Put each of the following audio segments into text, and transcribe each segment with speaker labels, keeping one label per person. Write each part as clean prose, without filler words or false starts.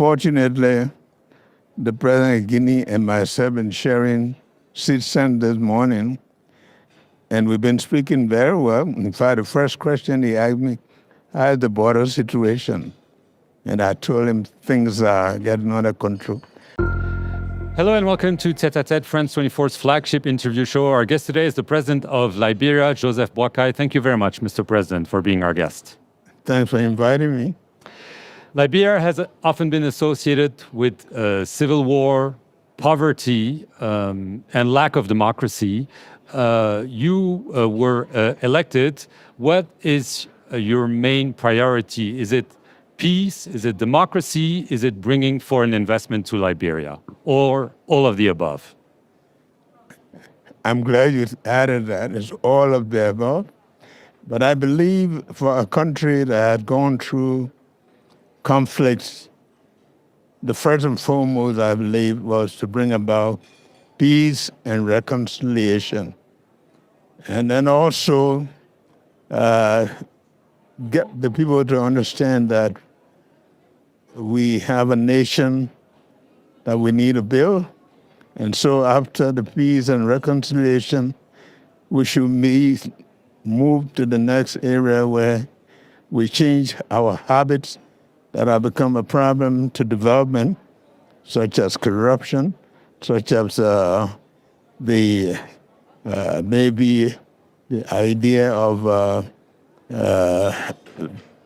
Speaker 1: Fortunately, the President of Guinea and myself have been sharing sit-stand this morning, and we've been speaking very well. In fact, the first question he asked me, how is the border situation? And I told him things are getting under control.
Speaker 2: Hello and welcome to Tete à Tete, France 24's flagship interview show. Our guest today is the President of Liberia, Joseph Boakai. Thank you very much, Mr. President, for being our guest.
Speaker 1: Thanks for inviting me.
Speaker 2: Liberia has often been associated with civil war, poverty, and lack of democracy. You were elected. What is your main priority? Is it peace? Is it democracy? Is it bringing foreign investment to Liberia? Or all of the above?
Speaker 1: I'm glad you added that. It's all of the above. But I believe for a country that had gone through conflicts, the first and foremost, I believe, was to bring about peace and reconciliation. And then also get the people to understand that we have a nation that we need to build. And so after the peace and reconciliation, we should move to the next area where we change our habits that have become a problem to development, such as corruption, such as maybe the idea of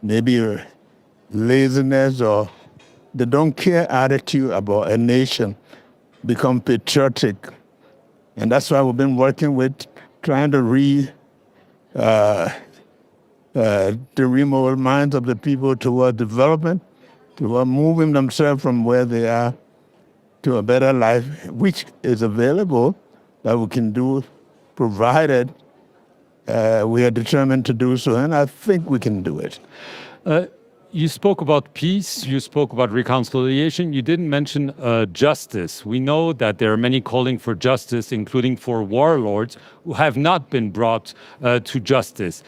Speaker 1: maybe laziness or the don't care attitude about a nation become patriotic. And that's why we've been working with trying to remold minds of the people toward development, toward moving themselves from where they are to a better life, which is available that we can do, provided we are determined to do so, and I think we can do it.
Speaker 2: You spoke about peace, you spoke about reconciliation, you didn't mention justice. We know that there are many calling for justice, including for warlords who have not been brought to justice.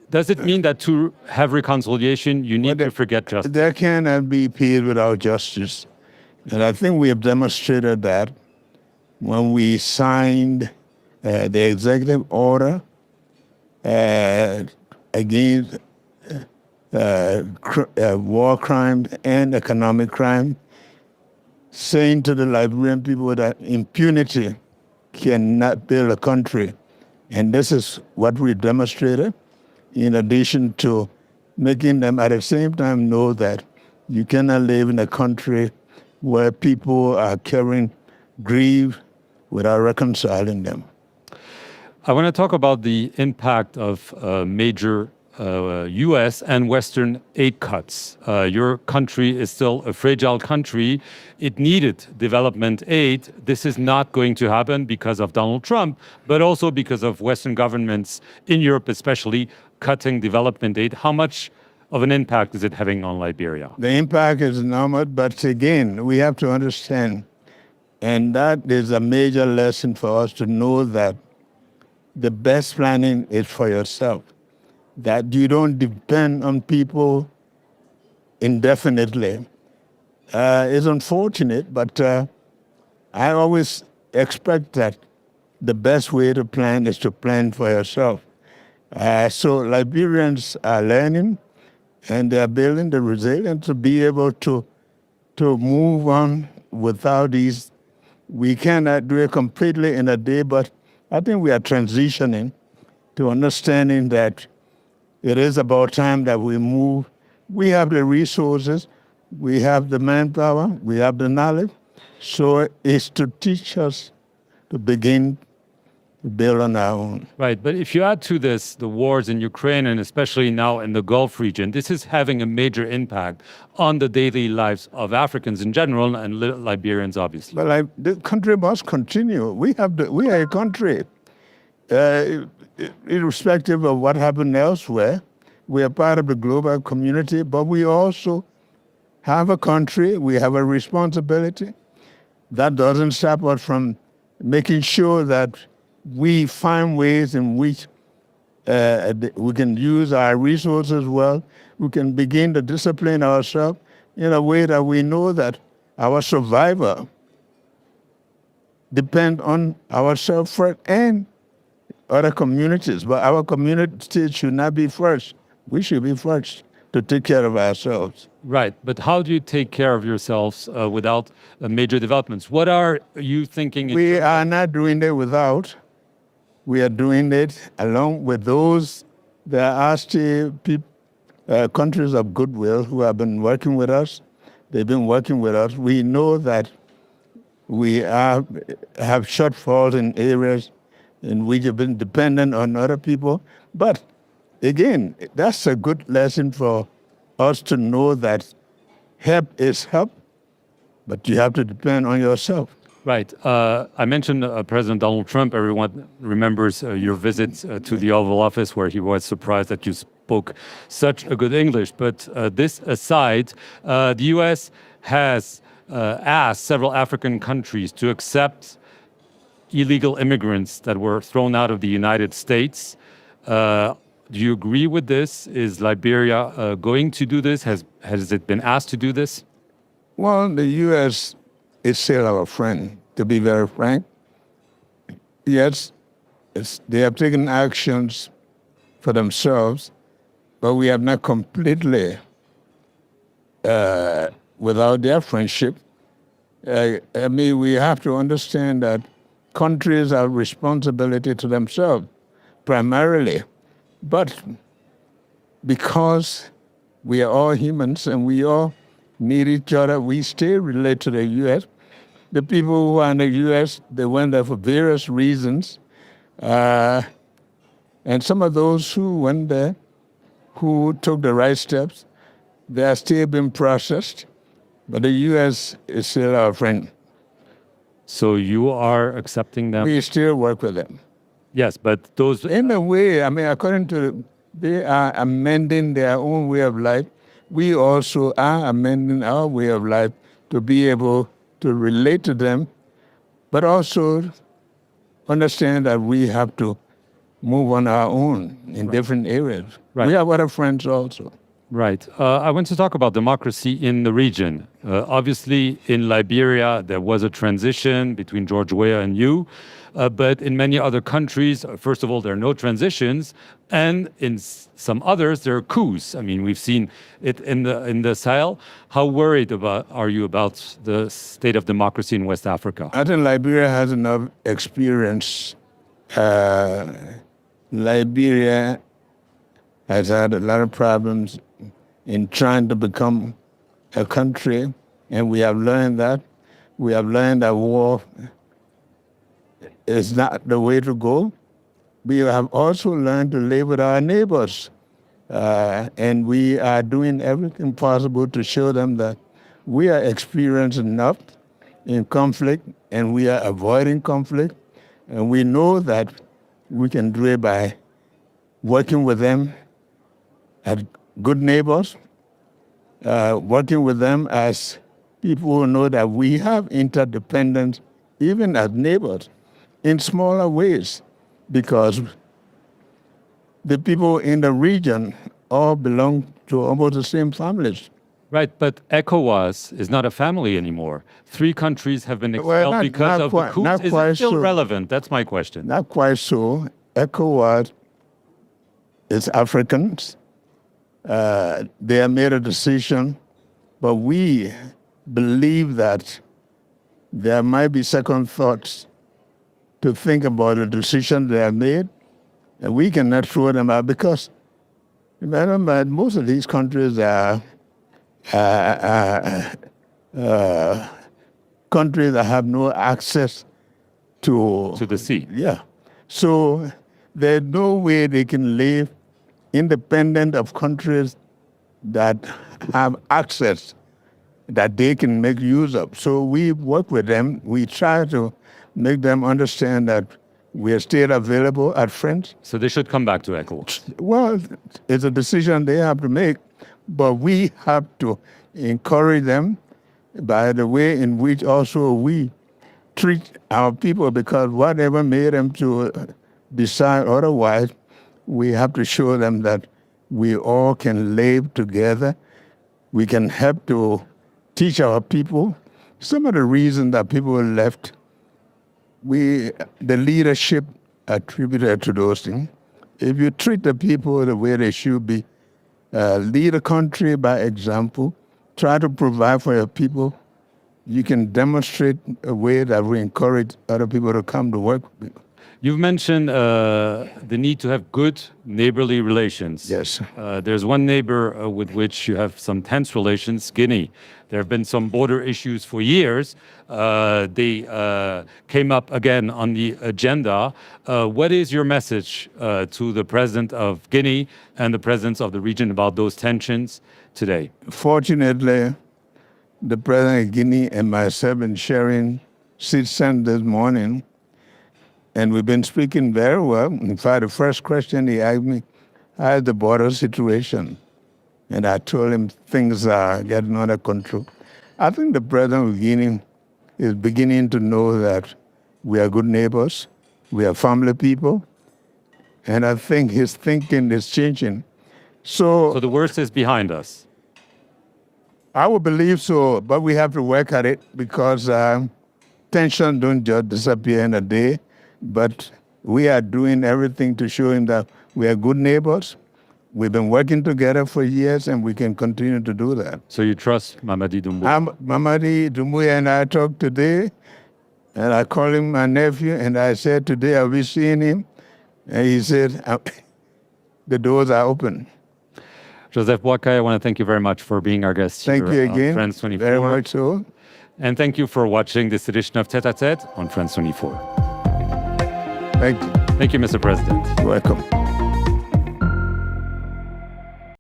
Speaker 2: Does it mean that to have reconciliation, you need to forget justice?
Speaker 1: There cannot be peace without justice. And I think we have demonstrated that when we signed the executive order against war crimes and economic crime, saying to the Liberian people that impunity cannot build a country. And this is what we demonstrated, in addition to making them at the same time know that you cannot live in a country where people are carrying grief without reconciling them.
Speaker 2: I want to talk about the impact of major U.S. and Western aid cuts. Your country is still a fragile country. It needed development aid. This is not going to happen because of Donald Trump, but also because of Western governments in Europe, especially cutting development aid. How much of an impact is it having on Liberia?
Speaker 1: The impact is enormous, but again, we have to understand, and that is a major lesson for us to know that the best planning is for yourself, that you don't depend on people indefinitely. It's unfortunate, but I always expect that the best way to plan is to plan for yourself. So Liberians are learning, and they are building the resilience to be able to move on without these. We cannot do it completely in a day, but I think we are transitioning to understanding that it is about time that we move. We have the resources, we have the manpower, we have the knowledge, so it's to teach us to begin to build on our own.
Speaker 2: Right, but if you add to this the wars in Ukraine and especially now in the Gulf region, this is having a major impact on the daily lives of Africans in general and Liberians, obviously.
Speaker 1: But the country must continue. We are a country, irrespective of what happened elsewhere. We are part of the global community, but we also have a country. We have a responsibility. That doesn't stop us from making sure that we find ways in which we can use our resources well. We can begin to discipline ourselves. in a way that we know that our survival depends on ourselves first and other communities. But our communities should not be first. We should be first to take care of ourselves.
Speaker 2: Right. But how do you take care of yourselves without major developments? What are you thinking?
Speaker 1: We are not doing it without. We are doing it along with those. There are still countries of goodwill who have been working with us. They've been working with us. We know that we have shortfalls in areas in which have been dependent on other people. But again, that's a good lesson for us to know that help is help, but you have to depend on yourself.
Speaker 2: Right. I mentioned President Donald Trump. Everyone remembers your visit to the Oval Office where he was surprised that you spoke such a good English. But this aside, the U.S. has asked several African countries to accept illegal immigrants that were thrown out of the United States. Do you agree with this? Is Liberia going to do this? Has it been asked to do this?
Speaker 1: Well, the U.S. is still our friend, to be very frank. Yes, they have taken actions for themselves, but we have not completely, without their friendship. We have to understand that countries have responsibility to themselves, primarily. But because we are all humans and we all need each other, we still relate to the U.S. The people who are in the U.S., they went there for various reasons. And some of those who went there, who took the right steps, they are still being processed. But the U.S. is still our friend.
Speaker 2: So you are accepting them?
Speaker 1: We still work with them.
Speaker 2: Yes, but those...
Speaker 1: In a way, according to, they are amending their own way of life. We also are amending our way of life to be able to relate to them, but also understand that we have to move on our own in different areas.
Speaker 2: Right.
Speaker 1: We have other friends also.
Speaker 2: Right. I want to talk about democracy in the region. Obviously, in Liberia, there was a transition between George Weah and you. But in many other countries, first of all, there are no transitions. And in some others, there are coups. We've seen it in the Sahel. How worried are you about the state of democracy in West Africa?
Speaker 1: I think Liberia has enough experience. Liberia has had a lot of problems in trying to become a country, and we have learned that. We have learned that war is not the way to go. We have also learned to live with our neighbors, and we are doing everything possible to show them that we are experienced enough in conflict, and we are avoiding conflict, and we know that we can do it by working with them as good neighbors, working with them as people who know that we have interdependence, even as neighbors, in smaller ways, because the people in the region all belong to almost the same families.
Speaker 2: Right, but ECOWAS is not a family anymore. 3 countries have been expelled because of the coups. Is it still relevant? That's my question.
Speaker 1: Not quite so. ECOWAS is Africans. They have made a decision, but we believe that there might be second thoughts to think about the decision they have made, and we cannot throw them out because most of these countries are countries that have no access to
Speaker 2: the sea.
Speaker 1: Yeah. So there's no way they can live independent of countries that have access that they can make use of. So we work with them. We try to make them understand that we are still available as friends.
Speaker 2: So they should come back to ECOWAS.
Speaker 1: Well, it's a decision they have to make, but we have to encourage them by the way in which also we treat our people, because whatever made them to decide otherwise, we have to show them that we all can live together. We can help to teach our people. Some of the reasons that people left, the leadership attributed to those things. If you treat the people the way they should be, lead a country by example, try to provide for your people, you can demonstrate a way that will encourage other people to come to work with you.
Speaker 2: You've mentioned the need to have good neighborly relations.
Speaker 1: Yes.
Speaker 2: There's one neighbor with which you have some tense relations, Guinea. There have been some border issues for years. They came up again on the agenda. What is your message to the president of Guinea and the presidents of the region about those tensions today?
Speaker 1: Fortunately, the president of Guinea and myself been sharing sit-stand this morning, and we've been speaking very well. In fact, the first question he asked me, how is the border situation? And I told him things are getting under control. I think the president of Guinea is beginning to know that we are good neighbors, we are family people, and I think his thinking is changing.
Speaker 2: So the worst is behind us.
Speaker 1: I would believe so, but we have to work at it because tension don't just disappear in a day. But we are doing everything to show him that we are good neighbors. We've been working together for years, and we can continue to do that.
Speaker 2: So you trust Mamadi Doumbouya?
Speaker 1: Mamadi Doumbouya and I talked today, and I called him my nephew, and I said, today I'll be seeing him. And he said, the doors are open.
Speaker 2: Joseph Boakai, I want to thank you very much for being our guest here
Speaker 1: Thank you again,
Speaker 2: on France 24.
Speaker 1: very much so.
Speaker 2: And thank you for watching this edition of Tête à Tête on France 24.
Speaker 1: Thank you.
Speaker 2: Thank you, Mr. President.
Speaker 1: You're welcome.